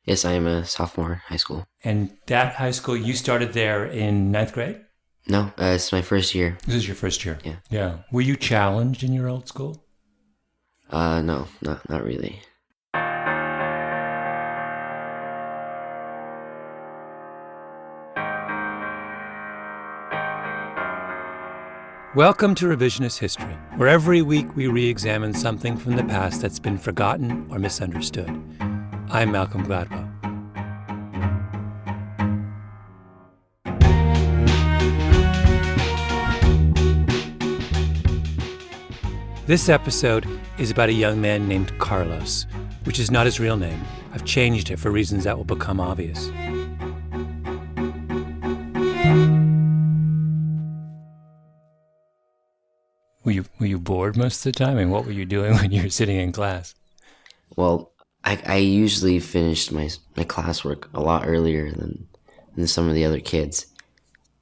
Yes, I am a sophomore high school. And that high school, you started there in ninth grade? No, it's my first year. This is your first year? Yeah. Yeah. Were you challenged in your old school? No, not really. Welcome to Revisionist History, where every week we re-examine something from the past that's been forgotten or misunderstood. I'm Malcolm Gladwell. This episode is about a young man named Carlos, which is not his real name. I've changed it for reasons that will become obvious. Were you bored most of the time? And what were you doing when you were sitting in class? Well, I usually finished my classwork a lot earlier than some of the other kids.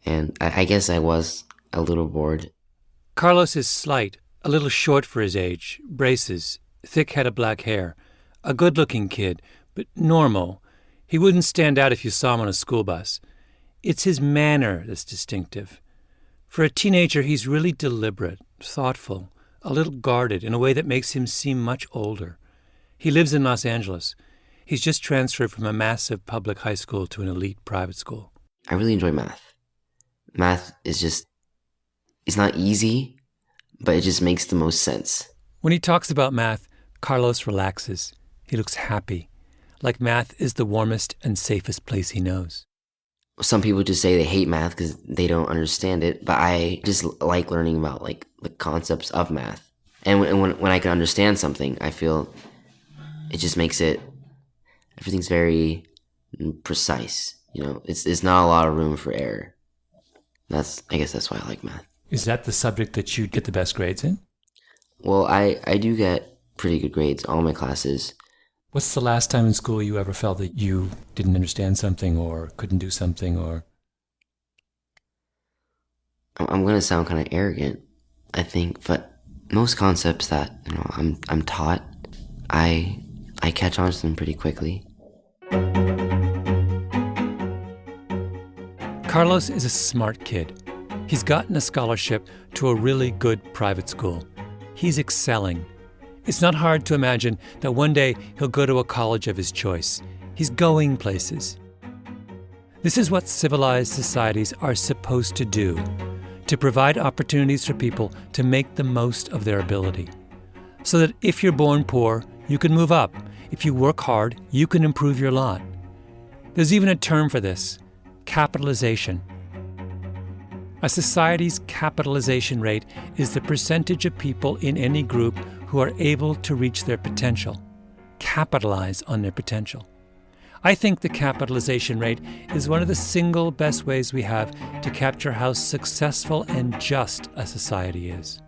And I guess I was a little bored. Carlos is slight, a little short for his age, braces, thick head of black hair, a good-looking kid, but normal. He wouldn't stand out if you saw him on a school bus. It's his manner that's distinctive. For a teenager, he's really deliberate, thoughtful, a little guarded in a way that makes him seem much older. He lives in Los Angeles. He's just transferred from a massive public high school to an elite private school. I really enjoy math. Math is it's not easy, but it just makes the most sense. When he talks about math, Carlos relaxes. He looks happy, like math is the warmest and safest place he knows. Some people just say they hate math because they don't understand it, but I just like learning about like the concepts of math. And when I can understand something, I feel it just makes everything's very precise. You know, it's not a lot of room for error. I guess that's why I like math. Is that the subject that you get the best grades in? Well, I do get pretty good grades, all my classes. What's the last time in school you ever felt that you didn't understand something or couldn't do something or... I'm going to sound kind of arrogant, I think, but most concepts that I'm taught, I catch on to them pretty quickly. Carlos is a smart kid. He's gotten a scholarship to a really good private school. He's excelling. It's not hard to imagine that one day he'll go to a college of his choice. He's going places. This is what civilized societies are supposed to do, to provide opportunities for people to make the most of their ability. So that if you're born poor, you can move up. If you work hard, you can improve your lot. There's even a term for this: capitalization. A society's capitalization rate is the percentage of people in any group who are able to reach their potential, capitalize on their potential. I think the capitalization rate is one of the single best ways we have to capture how successful and just a society is.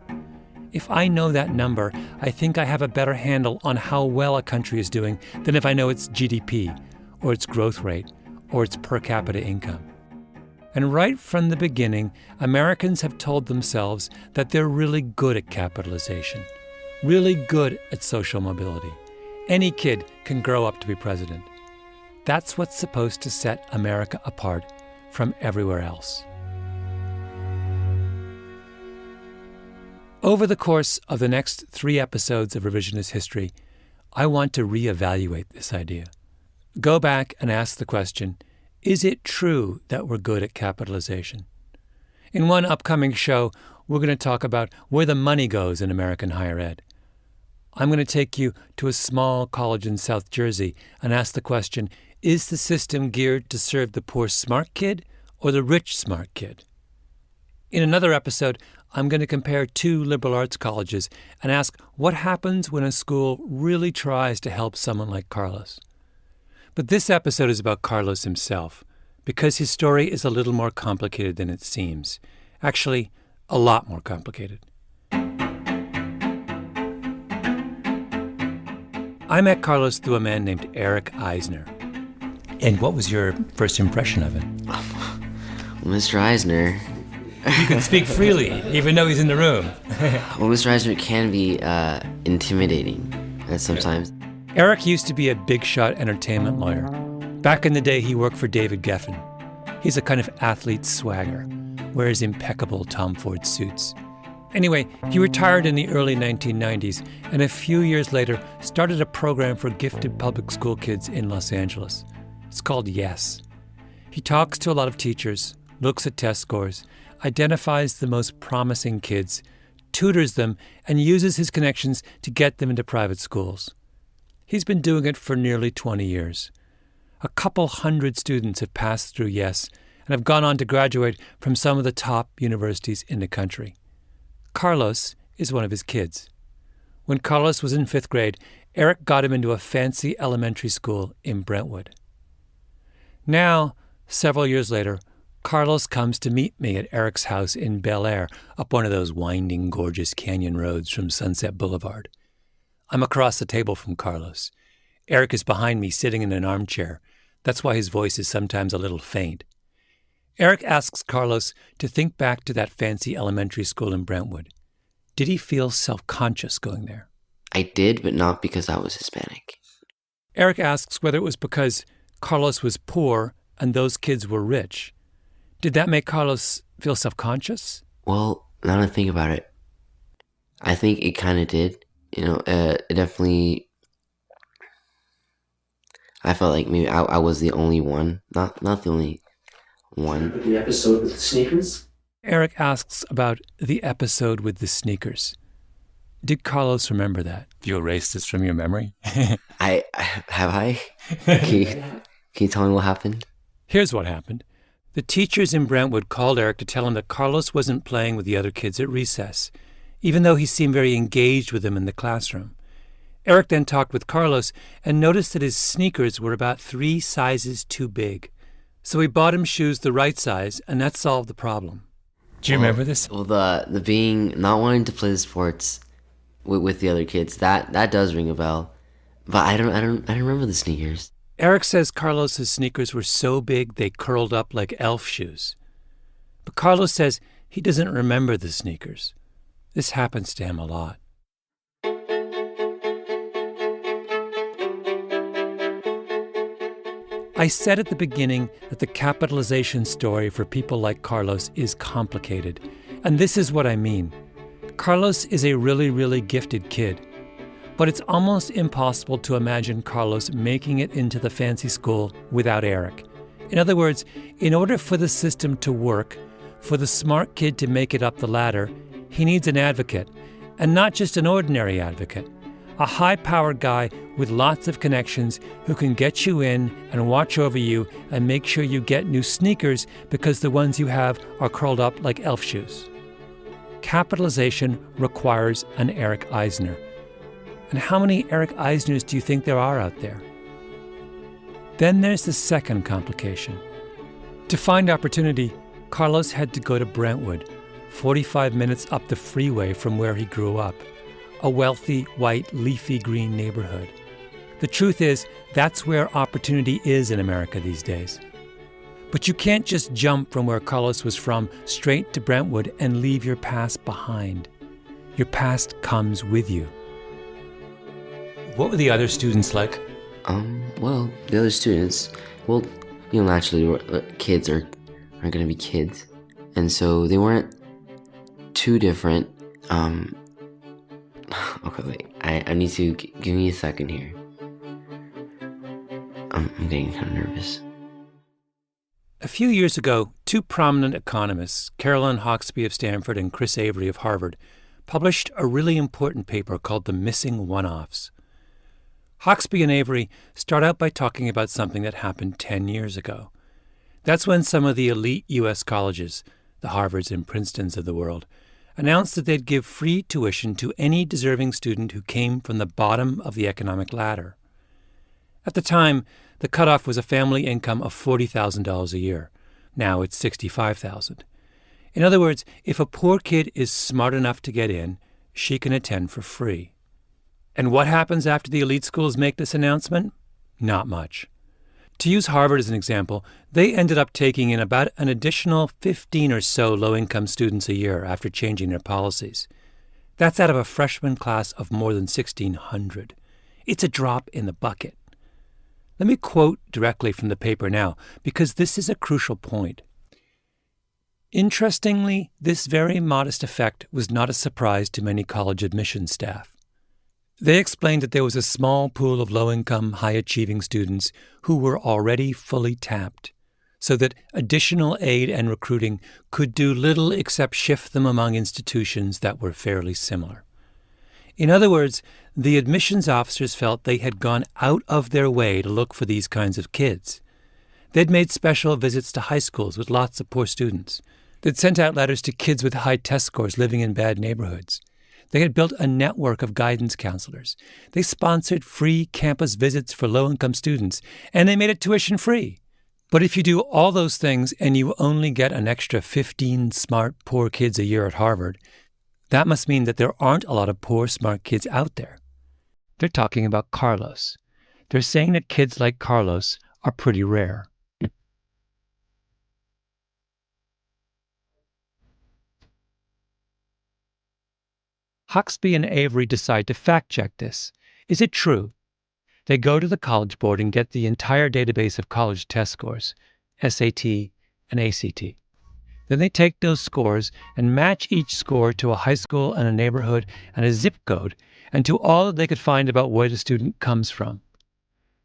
If I know that number, I think I have a better handle on how well a country is doing than if I know its GDP, or its growth rate, or its per capita income. And right from the beginning, Americans have told themselves that they're really good at capitalization, really good at social mobility. Any kid can grow up to be president. That's what's supposed to set America apart from everywhere else. Over the course of the next 3 episodes of Revisionist History, I want to reevaluate this idea. Go back and ask the question, is it true that we're good at capitalization? In one upcoming show, we're going to talk about where the money goes in American higher ed. I'm going to take you to a small college in South Jersey and ask the question, is the system geared to serve the poor smart kid or the rich smart kid? In another episode, I'm going to compare 2 liberal arts colleges and ask what happens when a school really tries to help someone like Carlos. But this episode is about Carlos himself, because his story is a little more complicated than it seems. Actually, a lot more complicated. I met Carlos through a man named Eric Eisner. And what was your first impression of him? Well, Mr. Eisner... You can speak freely, even though he's in the room. Well, Mr. Eisner can be intimidating sometimes. Eric used to be a big-shot entertainment lawyer. Back in the day, he worked for David Geffen. He's a kind of athlete swagger, wears impeccable Tom Ford suits. Anyway, he retired in the early 1990s and a few years later started a program for gifted public school kids in Los Angeles. It's called Yes. He talks to a lot of teachers, looks at test scores, identifies the most promising kids, tutors them, and uses his connections to get them into private schools. He's been doing it for nearly 20 years. A couple hundred students have passed through Yes and have gone on to graduate from some of the top universities in the country. Carlos is one of his kids. When Carlos was in 5th grade, Eric got him into a fancy elementary school in Brentwood. Now, several years later, Carlos comes to meet me at Eric's house in Bel Air, up one of those winding, gorgeous canyon roads from Sunset Boulevard. I'm across the table from Carlos. Eric is behind me, sitting in an armchair. That's why his voice is sometimes a little faint. Eric asks Carlos to think back to that fancy elementary school in Brentwood. Did he feel self-conscious going there? I did, but not because I was Hispanic. Eric asks whether it was because Carlos was poor and those kids were rich. Did that make Carlos feel self-conscious? Well, now that I think about it, I think it kind of did. It definitely... I felt like maybe I was the only one. Not the only one. The episode with the sneakers? Eric asks about the episode with the sneakers. Did Carlos remember that? You erased this from your memory? Have I? Can you tell me what happened? Here's what happened. The teachers in Brentwood called Eric to tell him that Carlos wasn't playing with the other kids at recess, even though he seemed very engaged with them in the classroom. Eric then talked with Carlos and noticed that his sneakers were about 3 sizes too big. So he bought him shoes the right size, and that solved the problem. Do you remember this? Well, the being not wanting to play the sports with the other kids, that does ring a bell. But I don't remember the sneakers. Eric says Carlos's sneakers were so big they curled up like elf shoes. But Carlos says he doesn't remember the sneakers. This happens to him a lot. I said at the beginning that the capitalization story for people like Carlos is complicated, and this is what I mean. Carlos is a really, really gifted kid, but it's almost impossible to imagine Carlos making it into the fancy school without Eric. In other words, in order for the system to work, for the smart kid to make it up the ladder, he needs an advocate, and not just an ordinary advocate. A high-powered guy with lots of connections who can get you in and watch over you and make sure you get new sneakers because the ones you have are curled up like elf shoes. Capitalization requires an Eric Eisner. And how many Eric Eisners do you think there are out there? Then there's the second complication. To find opportunity, Carlos had to go to Brentwood, 45 minutes up the freeway from where he grew up. A wealthy, white, leafy green neighborhood. The truth is, that's where opportunity is in America these days. But you can't just jump from where Carlos was from straight to Brentwood and leave your past behind. Your past comes with you. What were the other students like? Well, the other students, naturally, kids are going to be kids. And so they weren't too different. Okay, wait. I need to give me a second here. I'm getting kind of nervous. A few years ago, 2 prominent economists, Carolyn Hawksby of Stanford and Chris Avery of Harvard, published a really important paper called The Missing One-Offs. Hawksby and Avery start out by talking about something that happened 10 years ago. That's when some of the elite U.S. colleges, the Harvards and Princetons of the world, announced that they'd give free tuition to any deserving student who came from the bottom of the economic ladder. At the time, the cutoff was a family income of $40,000 a year. Now it's $65,000. In other words, if a poor kid is smart enough to get in, she can attend for free. And what happens after the elite schools make this announcement? Not much. To use Harvard as an example, they ended up taking in about an additional 15 or so low-income students a year after changing their policies. That's out of a freshman class of more than 1,600. It's a drop in the bucket. Let me quote directly from the paper now, because this is a crucial point. Interestingly, this very modest effect was not a surprise to many college admissions staff. They explained that there was a small pool of low-income, high-achieving students who were already fully tapped, so that additional aid and recruiting could do little except shift them among institutions that were fairly similar. In other words, the admissions officers felt they had gone out of their way to look for these kinds of kids. They'd made special visits to high schools with lots of poor students. They'd sent out letters to kids with high test scores living in bad neighborhoods. They had built a network of guidance counselors. They sponsored free campus visits for low-income students, and they made it tuition-free. But if you do all those things and you only get an extra 15 smart, poor kids a year at Harvard, that must mean that there aren't a lot of poor, smart kids out there. They're talking about Carlos. They're saying that kids like Carlos are pretty rare. Huxby and Avery decide to fact-check this. Is it true? They go to the College Board and get the entire database of college test scores, SAT and ACT. Then they take those scores and match each score to a high school and a neighborhood and a zip code and to all that they could find about where the student comes from.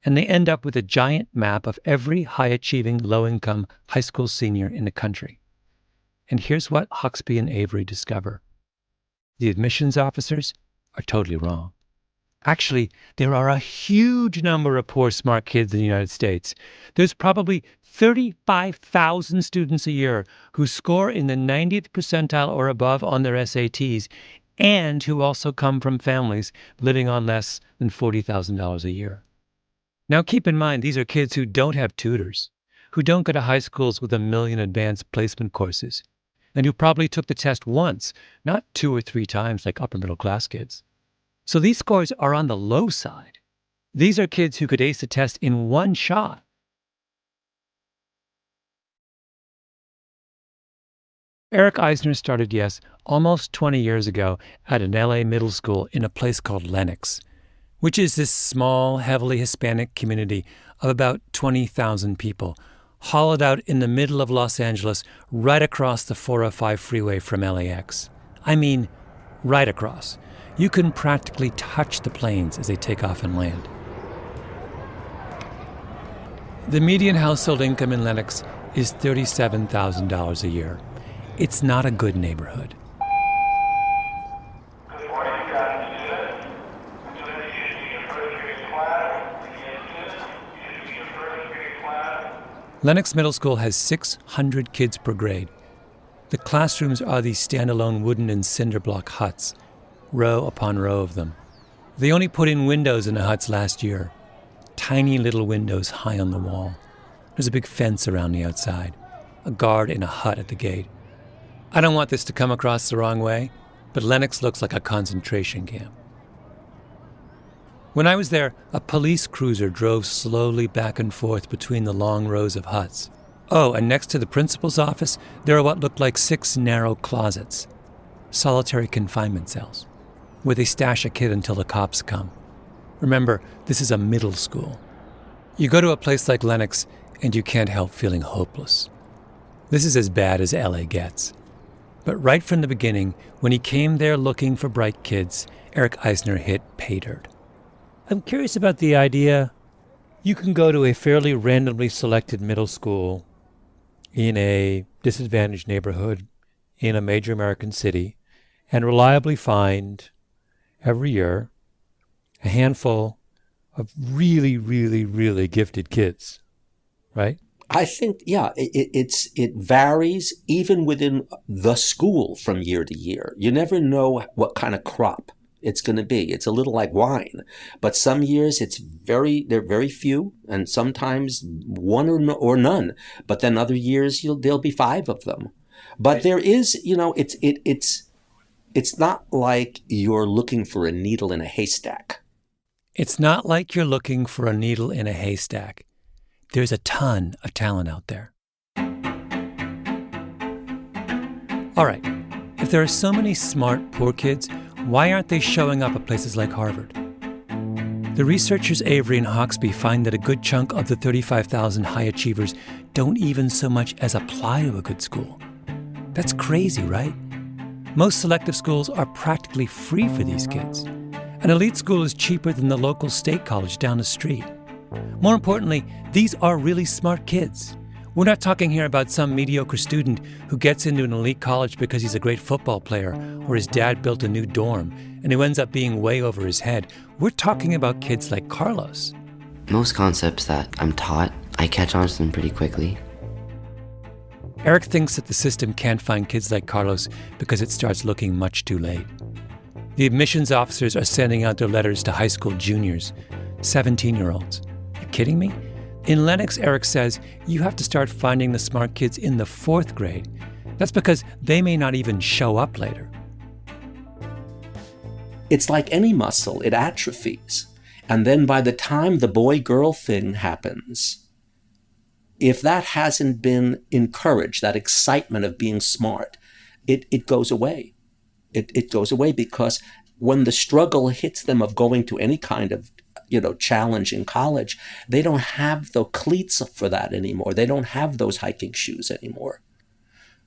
And they end up with a giant map of every high-achieving, low-income high school senior in the country. And here's what Huxby and Avery discover. The admissions officers are totally wrong. Actually, there are a huge number of poor, smart kids in the United States. There's probably 35,000 students a year who score in the 90th percentile or above on their SATs and who also come from families living on less than $40,000 a year. Now keep in mind, these are kids who don't have tutors, who don't go to high schools with a million advanced placement courses, and who probably took the test once, not 2 or 3 times like upper middle class kids. So these scores are on the low side. These are kids who could ace a test in one shot. Eric Eisner started, yes, almost 20 years ago at an LA middle school in a place called Lenox, which is this small, heavily Hispanic community of about 20,000 people, hollowed out in the middle of Los Angeles, right across the 405 freeway from LAX. I mean, right across. You can practically touch the planes as they take off and land. The median household income in Lenox is $37,000 a year. It's not a good neighborhood. Good morning, students. Today you should be in first period class. Again, students, you should be in first period class. Lenox Middle School has 600 kids per grade. The classrooms are these standalone wooden and cinder block huts, row upon row of them. They only put in windows in the huts last year. Tiny little windows high on the wall. There's a big fence around the outside. A guard in a hut at the gate. I don't want this to come across the wrong way, but Lenox looks like a concentration camp. When I was there, a police cruiser drove slowly back and forth between the long rows of huts. Oh, and next to the principal's office, there are what looked like 6 narrow closets, solitary confinement cells, where they stash a kid until the cops come. Remember, this is a middle school. You go to a place like Lenox, and you can't help feeling hopeless. This is as bad as LA gets. But right from the beginning, when he came there looking for bright kids, Eric Eisner hit pay dirt. I'm curious about the idea you can go to a fairly randomly selected middle school in a disadvantaged neighborhood in a major American city and reliably find every year a handful of really, really, really gifted kids, right? I think, yeah, it varies even within the school from year to year. You never know what kind of crop it's going to be. It's a little like wine, but some years they're very few, and sometimes one or none. But then other years there'll be 5 of them. But there is, it's not like you're looking for a needle in a haystack. It's not like you're looking for a needle in a haystack. There's a ton of talent out there. All right, if there are so many smart, poor kids, why aren't they showing up at places like Harvard? The researchers Avery and Hawksby find that a good chunk of the 35,000 high achievers don't even so much as apply to a good school. That's crazy, right? Most selective schools are practically free for these kids. An elite school is cheaper than the local state college down the street. More importantly, these are really smart kids. We're not talking here about some mediocre student who gets into an elite college because he's a great football player or his dad built a new dorm and who ends up being way over his head. We're talking about kids like Carlos. Most concepts that I'm taught, I catch on to them pretty quickly. Eric thinks that the system can't find kids like Carlos because it starts looking much too late. The admissions officers are sending out their letters to high school juniors, 17-year-olds. You kidding me? In Lenox, Eric says you have to start finding the smart kids in the 4th grade. That's because they may not even show up later. It's like any muscle, it atrophies. And then by the time the boy-girl thing happens, if that hasn't been encouraged, that excitement of being smart, it goes away. It goes away because when the struggle hits them of going to any kind of challenge in college, they don't have the cleats for that anymore. They don't have those hiking shoes anymore.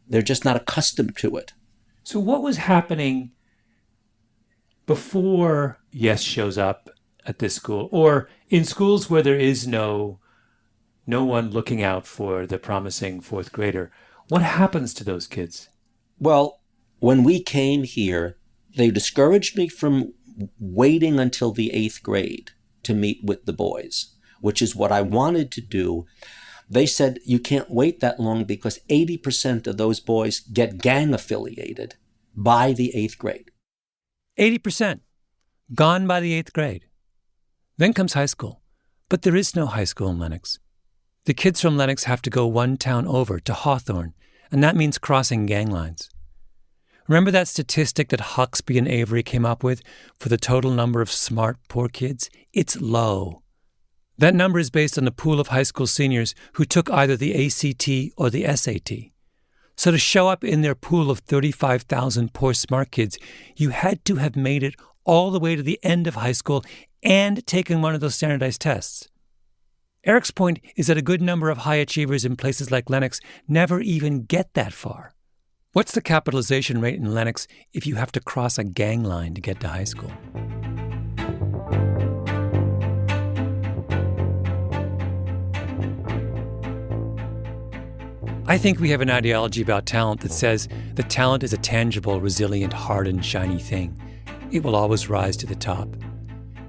They're just not accustomed to it. So what was happening before Yes shows up at this school, or in schools where there is no one looking out for the promising 4th grader? What happens to those kids? Well, when we came here, they discouraged me from waiting until the 8th grade to meet with the boys, which is what I wanted to do. They said you can't wait that long because 80% of those boys get gang affiliated by the 8th grade. 80%. Gone by the 8th grade. Then comes high school. But there is no high school in Lenox. The kids from Lenox have to go one town over to Hawthorne, and that means crossing gang lines. Remember that statistic that Hawksby and Avery came up with for the total number of smart poor kids? It's low. That number is based on the pool of high school seniors who took either the ACT or the SAT. So to show up in their pool of 35,000 poor smart kids, you had to have made it all the way to the end of high school and taken one of those standardized tests. Eric's point is that a good number of high achievers in places like Lenox never even get that far. What's the capitalization rate in Lenox if you have to cross a gang line to get to high school? I think we have an ideology about talent that says that talent is a tangible, resilient, hard and shiny thing. It will always rise to the top.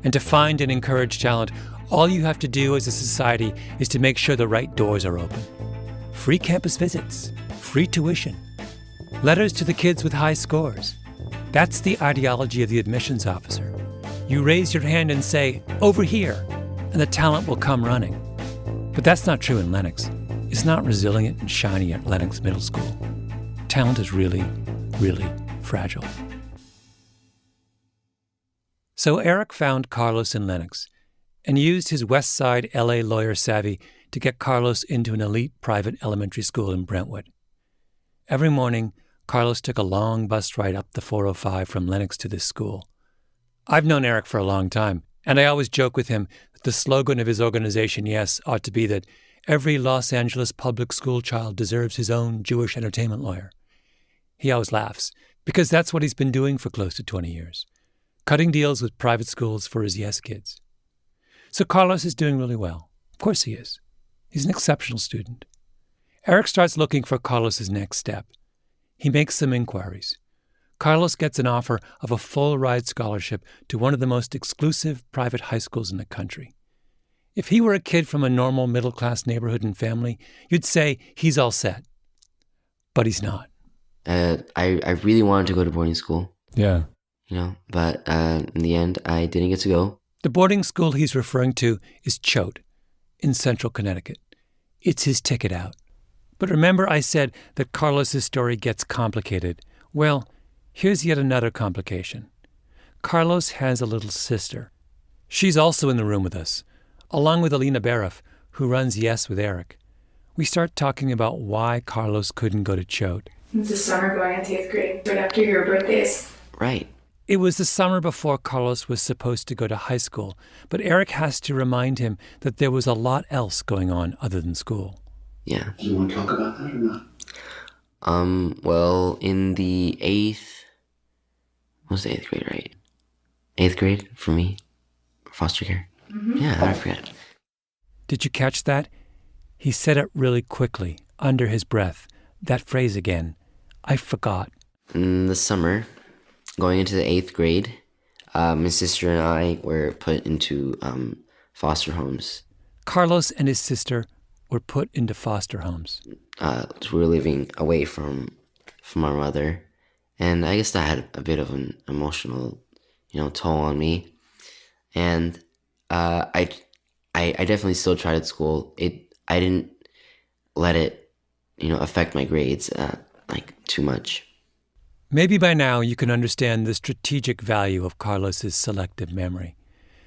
And to find and encourage talent, all you have to do as a society is to make sure the right doors are open. Free campus visits, free tuition, letters to the kids with high scores. That's the ideology of the admissions officer. You raise your hand and say, "Over here," and the talent will come running. But that's not true in Lenox. It's not resilient and shiny at Lenox Middle School. Talent is really, really fragile. So Eric found Carlos in Lenox and used his West Side LA lawyer savvy to get Carlos into an elite private elementary school in Brentwood. Every morning, Carlos took a long bus ride up the 405 from Lenox to this school. I've known Eric for a long time, and I always joke with him that the slogan of his organization, Yes, ought to be that every Los Angeles public school child deserves his own Jewish entertainment lawyer. He always laughs, because that's what he's been doing for close to 20 years, cutting deals with private schools for his Yes kids. So Carlos is doing really well. Of course he is. He's an exceptional student. Eric starts looking for Carlos's next step. He makes some inquiries. Carlos gets an offer of a full-ride scholarship to one of the most exclusive private high schools in the country. If he were a kid from a normal middle-class neighborhood and family, you'd say he's all set. But he's not. I really wanted to go to boarding school. Yeah. But in the end, I didn't get to go. The boarding school he's referring to is Choate in central Connecticut. It's his ticket out. But remember I said that Carlos's story gets complicated. Well, here's yet another complication. Carlos has a little sister. She's also in the room with us, along with Alina Baroff, who runs Yes with Eric. We start talking about why Carlos couldn't go to Choate. It's the summer going into 8th grade, right after your birthdays. Right. It was the summer before Carlos was supposed to go to high school, but Eric has to remind him that there was a lot else going on other than school. Yeah. Do you want to talk about that or not? Well, in the was the 8th grade, right? 8th grade for me? Foster care? Mm-hmm. Yeah, I forget. Did you catch that? He said it really quickly, under his breath. That phrase again. I forgot. In the summer, going into the 8th grade, my sister and I were put into foster homes. Carlos and his sister were put into foster homes. We were living away from our mother, and I guess that had a bit of an emotional, toll on me. And I definitely still tried at school. I didn't let it, affect my grades too much. Maybe by now you can understand the strategic value of Carlos's selective memory,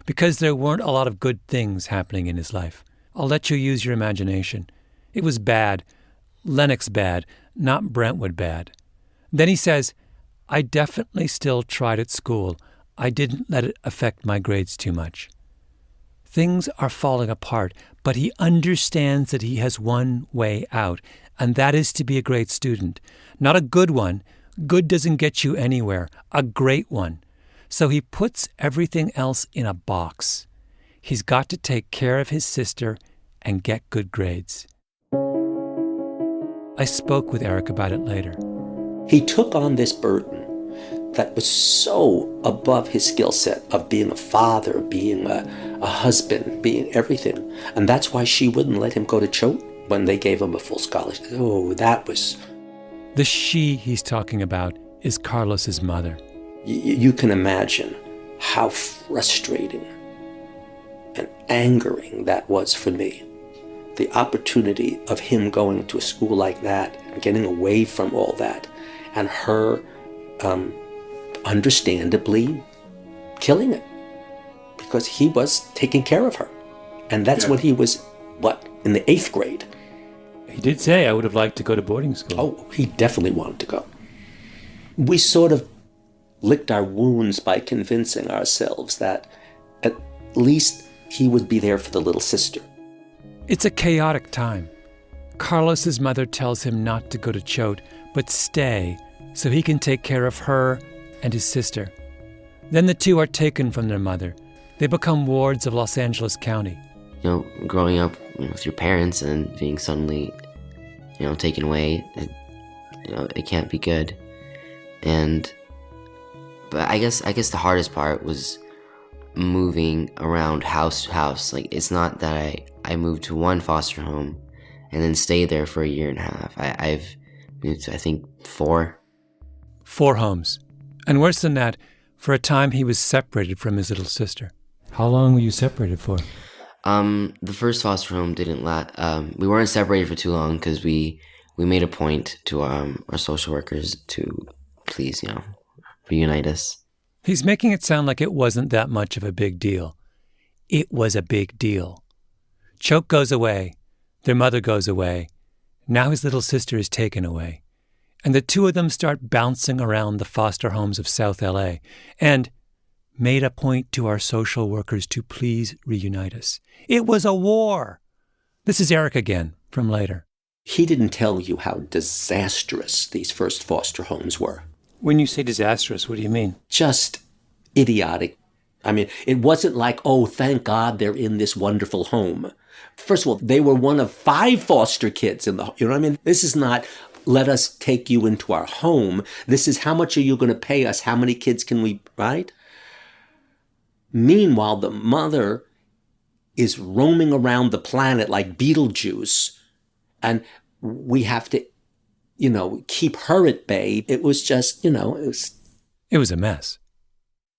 because there weren't a lot of good things happening in his life. I'll let you use your imagination. It was bad, Lennox bad, not Brentwood bad. Then he says, I definitely still tried at school. I didn't let it affect my grades too much. Things are falling apart, but he understands that he has one way out, and that is to be a great student. Not a good one. Good doesn't get you anywhere. A great one. So he puts everything else in a box. He's got to take care of his sister and get good grades. I spoke with Eric about it later. He took on this burden that was so above his skill set of being a father, being a husband, being everything. And that's why she wouldn't let him go to Choate when they gave him a full scholarship. Oh, that was... The she he's talking about is Carlos's mother. You can imagine how frustrating and angering that was for me. The opportunity of him going to a school like that and getting away from all that, and her understandably killing it because he was taking care of her. And that's when he was, in the 8th grade. He did say, I would have liked to go to boarding school. Oh, he definitely wanted to go. We sort of licked our wounds by convincing ourselves that at least he would be there for the little sister. It's a chaotic time. Carlos's mother tells him not to go to Choate, but stay so he can take care of her and his sister. Then the two are taken from their mother. They become wards of Los Angeles County. Growing up with your parents and being suddenly, taken away, it can't be good. But I guess the hardest part was moving around house to house. Like, it's not that I moved to one foster home and then stayed there for a year and a half. I've moved to, I think, 4. 4 homes. And worse than that, for a time he was separated from his little sister. How long were you separated for? The first foster home didn't last. We weren't separated for too long because we made a point to our social workers to please, reunite us. He's making it sound like it wasn't that much of a big deal. It was a big deal. Choate goes away. Their mother goes away. Now his little sister is taken away. And the two of them start bouncing around the foster homes of South LA and made a point to our social workers to please reunite us. It was a war. This is Eric again from later. He didn't tell you how disastrous these first foster homes were. When you say disastrous, what do you mean? Just idiotic. I mean, it wasn't like, oh, thank God they're in this wonderful home. First of all, they were one of 5 foster kids in the, you know what I mean? This is not, let us take you into our home. This is, how much are you going to pay us? How many kids can we, right? Meanwhile, the mother is roaming around the planet like Beetlejuice, and we have to, keep her at bay. It was just, It was a mess.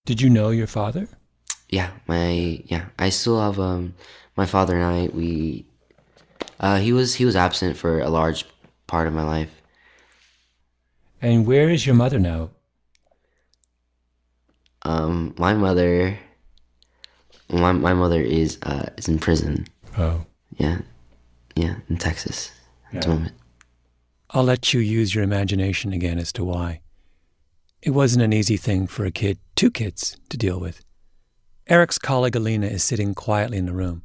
Did you know your father? Yeah, I still have my father and I. He was absent for a large part of my life. And where is your mother now? My mother is in prison. Oh. Yeah, in Texas at the moment. I'll let you use your imagination again as to why. It wasn't an easy thing for two kids, to deal with. Eric's colleague Alina is sitting quietly in the room.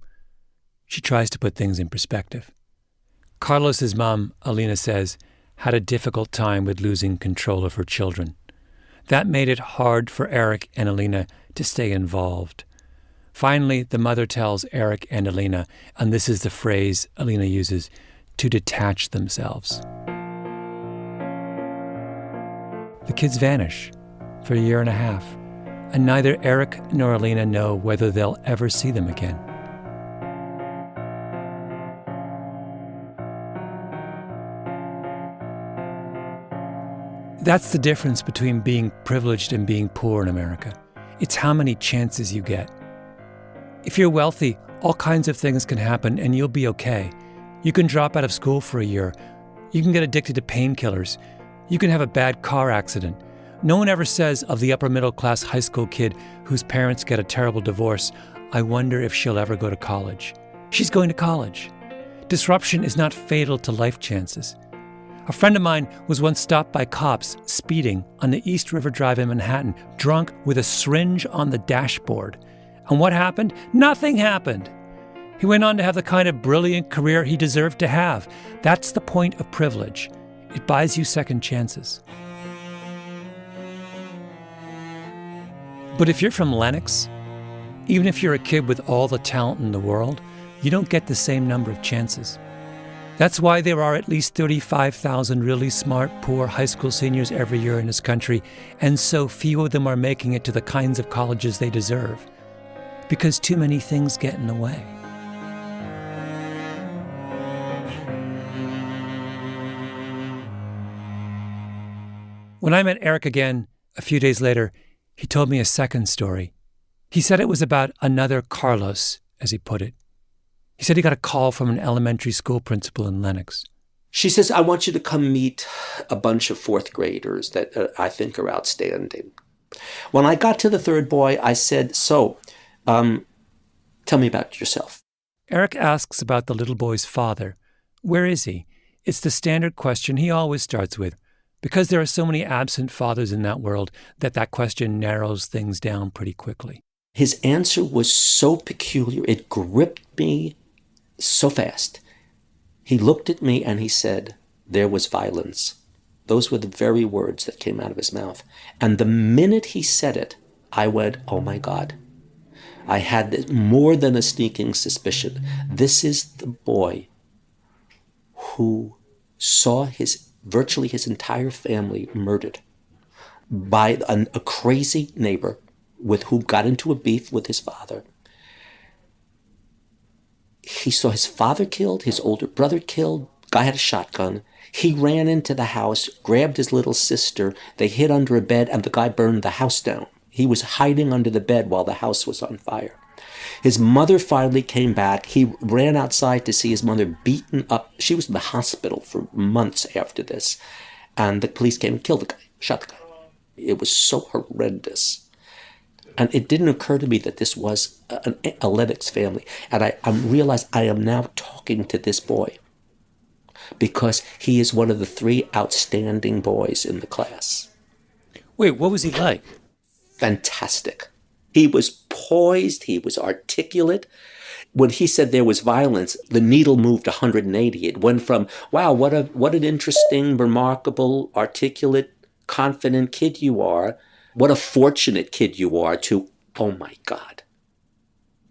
She tries to put things in perspective. Carlos's mom, Alina says, had a difficult time with losing control of her children. That made it hard for Eric and Alina to stay involved. Finally, the mother tells Eric and Alina, and this is the phrase Alina uses, to detach themselves. The kids vanish for a year and a half, and neither Eric nor Alina know whether they'll ever see them again. That's the difference between being privileged and being poor in America. It's how many chances you get. If you're wealthy, all kinds of things can happen and you'll be okay. You can drop out of school for a year. You can get addicted to painkillers. You can have a bad car accident. No one ever says of the upper middle class high school kid whose parents get a terrible divorce, I wonder if she'll ever go to college. She's going to college. Disruption is not fatal to life chances. A friend of mine was once stopped by cops speeding on the East River Drive in Manhattan, drunk with a syringe on the dashboard. And what happened? Nothing happened. He went on to have the kind of brilliant career he deserved to have. That's the point of privilege. It buys you second chances. But if you're from Lenox, even if you're a kid with all the talent in the world, you don't get the same number of chances. That's why there are at least 35,000 really smart, poor high school seniors every year in this country, and so few of them are making it to the kinds of colleges they deserve. Because too many things get in the way. When I met Eric again a few days later, he told me a second story. He said it was about another Carlos, as he put it. He said he got a call from an elementary school principal in Lenox. She says, I want you to come meet a bunch of fourth graders that I think are outstanding. When I got to the third boy, I said, tell me about yourself. Eric asks about the little boy's father. Where is he? It's the standard question he always starts with. Because there are so many absent fathers in that world, that question narrows things down pretty quickly. His answer was so peculiar. It gripped me so fast. He looked at me and he said, there was violence. Those were the very words that came out of his mouth. And the minute he said it, I went, oh my God. I had more than a sneaking suspicion. This is the boy who saw virtually his entire family murdered by a crazy neighbor with who got into a beef with his father. He saw his father killed, his older brother killed, guy had a shotgun. He ran into the house, grabbed his little sister, they hid under a bed, and the guy burned the house down. He was hiding under the bed while the house was on fire. His mother finally came back. He ran outside to see his mother beaten up. She was in the hospital for months after this. And the police came and killed the guy, shot the guy. It was so horrendous. And it didn't occur to me that this was a Lennox family. And I realized I am now talking to this boy because he is one of the 3 outstanding boys in the class. Wait, what was he like? Fantastic. He was poised. He was articulate. When he said there was violence, the needle moved 180. It went from, wow, what an interesting, remarkable, articulate, confident kid you are. What a fortunate kid you are, to, oh my God,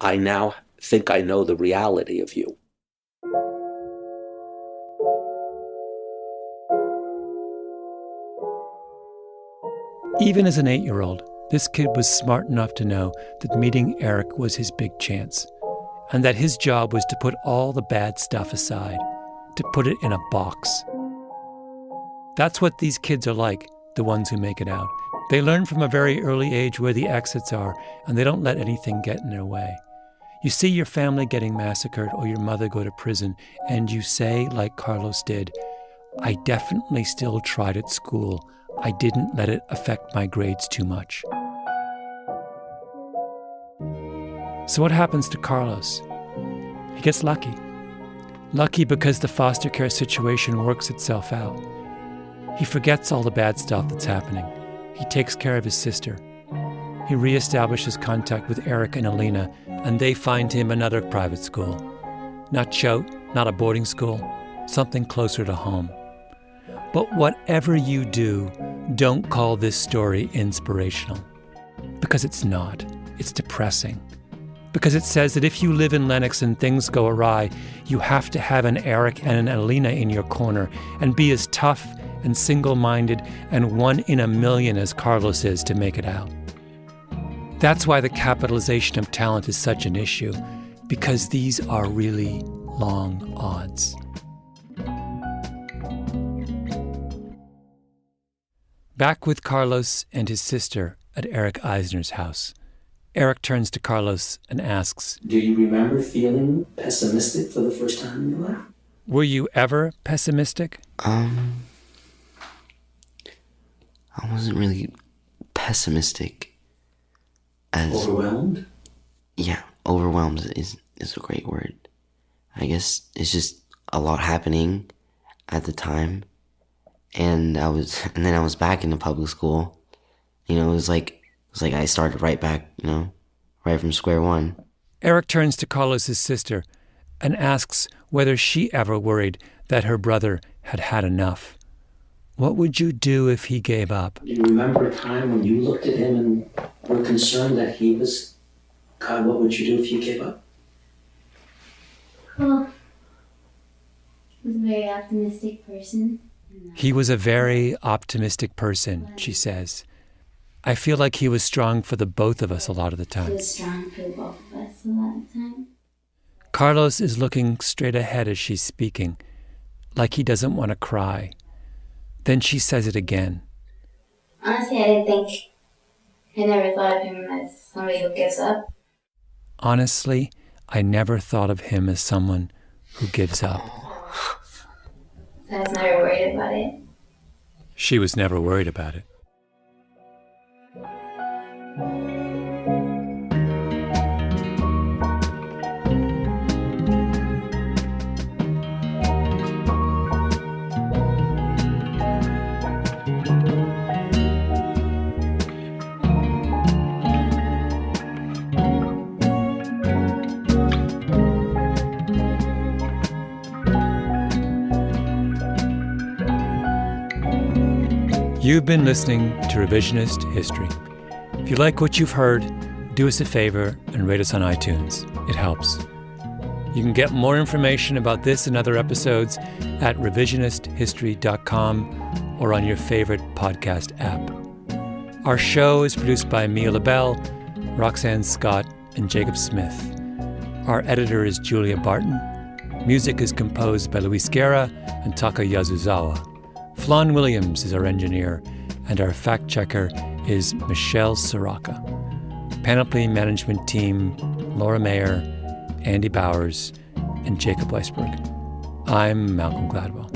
I now think I know the reality of you. Even as an 8-year-old, this kid was smart enough to know that meeting Eric was his big chance, and that his job was to put all the bad stuff aside, to put it in a box. That's what these kids are like, the ones who make it out. They learn from a very early age where the exits are, and they don't let anything get in their way. You see your family getting massacred or your mother go to prison, and you say, like Carlos did, I definitely still tried at school. I didn't let it affect my grades too much. So what happens to Carlos? He gets lucky. Lucky because the foster care situation works itself out. He forgets all the bad stuff that's happening. He takes care of his sister. He reestablishes contact with Eric and Alina, and they find him another private school. Not Choate, not a boarding school, something closer to home. But whatever you do, don't call this story inspirational. Because it's not. It's depressing. Because it says that if you live in Lenox and things go awry, you have to have an Eric and an Alina in your corner and be as tough and single-minded and one in a million as Carlos is to make it out. That's why the capitalization of talent is such an issue, because these are really long odds. Back with Carlos and his sister at Eric Eisner's house, Eric turns to Carlos and asks, Do you remember feeling pessimistic for the first time in your life? Were you ever pessimistic? I wasn't really pessimistic. Overwhelmed? Yeah, overwhelmed is a great word. I guess it's just a lot happening at the time. And then I was back in the public school. It was like I started right back, right from square one. Eric turns to Carlos's sister and asks whether she ever worried that her brother had had enough. What would you do if he gave up? Do you remember a time when you looked at him and were concerned that he was, God, what would you do if you gave up? Well, he was a very optimistic person. He was a very optimistic person, she says. I feel like he was strong for the both of us a lot of the time. He was strong for both of us a lot of the time. Carlos is looking straight ahead as she's speaking, like he doesn't want to cry. Then she says it again. Honestly, I never thought of him as somebody who gives up. Honestly, I never thought of him as someone who gives up. I was never worried about it. She was never worried about it. You've been listening to Revisionist History. If you like what you've heard, do us a favor and rate us on iTunes. It helps. You can get more information about this and other episodes at revisionisthistory.com or on your favorite podcast app. Our show is produced by Mia LaBelle, Roxanne Scott, and Jacob Smith. Our editor is Julia Barton. Music is composed by Luis Guerra and Taka Yazuzawa. Flan Williams is our engineer, and our fact-checker is Michelle Soraka. Panoply Management Team, Laura Mayer, Andy Bowers, and Jacob Weisberg. I'm Malcolm Gladwell.